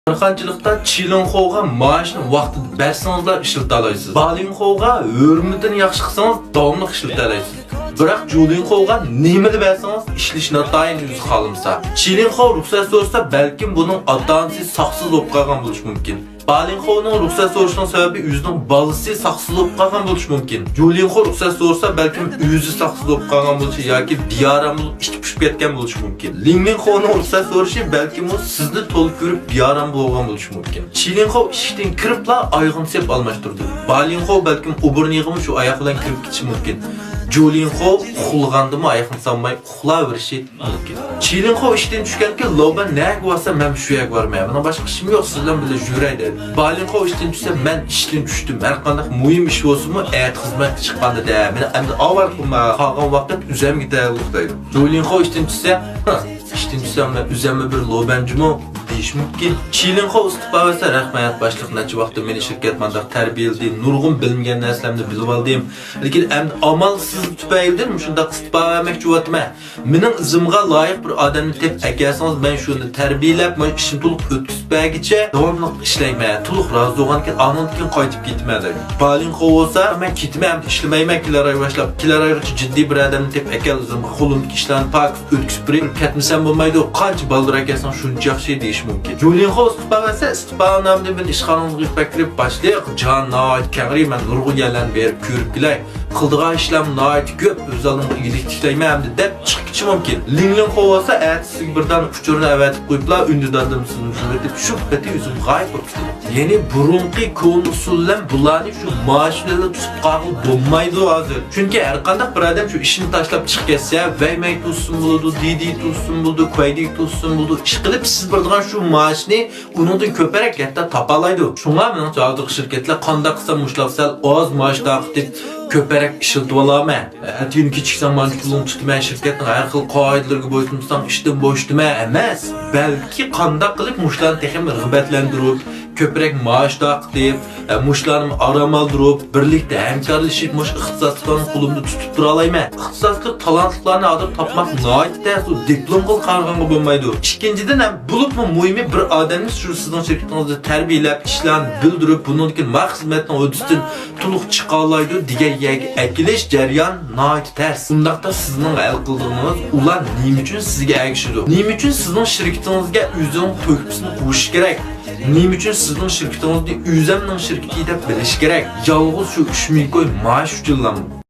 Qirg'inchilikda Chilinxo'ga maoshni vaqtida bersangizlar ishlata olasiz. Balinxo'ga hurmatini yaxshi qilsangiz davomli ishlata olasiz. Biroq Julinxo'ga nimani bersangiz ishlashni tayin o'zi xohlamasa. Chilinxo ruxsat so'rasa balkim buning ota-onasi saqsiz bo'lib qolgan bo'lishi mumkin. Balinxo'ning ruxsat so'rashining sababi o'zining bolasi saqsiz bo'lib qolgan bo'lishi mumkin. Julinxo ruxsat so'rasa balkim o'zi saqsiz bo'lib qolgan bo'lishi yoki biyaram bo'lib ichib pishib ketgan bo'lishi mumkin. Linminxo'ning ruxsat so'rashi balkim u sizni to'liq ko'rib biyaram bo'lgan bo'lishi mumkin. Chilinxo ishdan kiribla oyog'ini sep almashtirdi. Balinxo balkim o'burniga shu oyoq bilan kirib ketishi mumkin. Julinxo uxlagandimi oyoqni solmay uxlayverishi mumkin. Chilinxo ishdan tushganki, "Loba nega bo'lsa men shu yerga bormayman. Mana boshqa ishim yo'q, sizlar bilan yuray" dedi. Balinxo ishdan tushsa, "Men ishdan tushdim. Har qanday muhim ish bo'lsa-mu, xizmat chiqqanda da, meni endi avval qolgan vaqt uzamga tayyorlik" deydi. Julinxo ishdan tushsa, ishdan tushsam men uzamga bir lobanjimi deyish mumkin. Chilinxo istiqbo etsa, "Rahmat, boshliq necha vaqtda meni shirkat mandaq tarbiyaladi, nurg'un bilmagan narsalarni bilib oldim. Lekin endi amalsiz tufaylidan shunday istiqbo etmoqchi bo'laman. Mening izimga loyiq bir odamni tep akasangiz, men shuni tarbiyalab, men ishni to'liq o'tkazib bergicha davomli ishlayman. To'liq rozi bo'lgandan keyin keyin qaytib ketmayman" dedi. Balinxo bo'lsa, "Men ketmayman, ishlamayman, kelar oy boshlab. Kelar oygacha jiddiy bir odamni tep akalizimga qo'limdagi ishlarni pak o'tkazib berib ketmasam bo'lmaydi. Qancha baldir akasan shuncha yaxshi deyish mumkin." Julinxo istiqbo etsa, istiqbo namida bir ishxonamizga kirib başlayaq. "Jon, nayt kag'ri, men nurg'un yerlarni berib ko'rib kelay. Qildigan ishlam nayt ko'p, o'z oldimga ilik tiklayman" deb chiqishi mumkin. Linminxo bo'lsa, "Ertasiga birdan uchurni avatib qo'yiblar, undidadimsiz deb shu pati o'zim g'oyib bo'libdi." Ya'ni burunqi ko'nusullan bularni shu maoshlarni tutib qolib bo'lmaydi hozir. Chunki har qanday bir odam shu ishini tashlab chiqib ketsa, vaymay tutsin bo'ladi, didi tutsin bo'ladi, qo'ydik tutsin bo'ladi, ish qilib siz biladigan shu maoshni uningdan ko'proq hatto topalaydi. Shunga men hozir shirkatlar qanday qilsa mushlabsal oz maosh taqib ko'proq ishiltib olaman. Atiyun kichiksan man pulni tutmay shirkatning har xil qoidalarga bo'ysunmasam ishdan bo'shdima emas. Balki qanday qilib mushlarni texnik rag'batlantirib, ko'proq maosh taqib, mushlarni aram oldirib, birlikda hamkorlashib, mush ixtisosliklarni qo'limda tutib tura olayman. Ixtisoslik talantlarni odam topmoq noyatda diplom qil qarg'anga bo'lmaydi. Ikkinchidan ham bo'libmi muhimi bir odamni shu sizning shirkatingizda tarbiyalab, ishlarni bildirib, bundan ma xizmatning o'disidan to'liq chiqa oladi degan akilish jarayon noyat ters. Undaqda sizning hal qildiğiniz ular nima uchun sizga agishadi? Nima uchun sizning shirkatingizga o'zining to'kpisini qo'yish kerak? Nima uchun sizning shirkatingizni o'zimning shirkati deb bilish kerak? Yolg'iz shu 3 ming qo'y maosh uchunmi?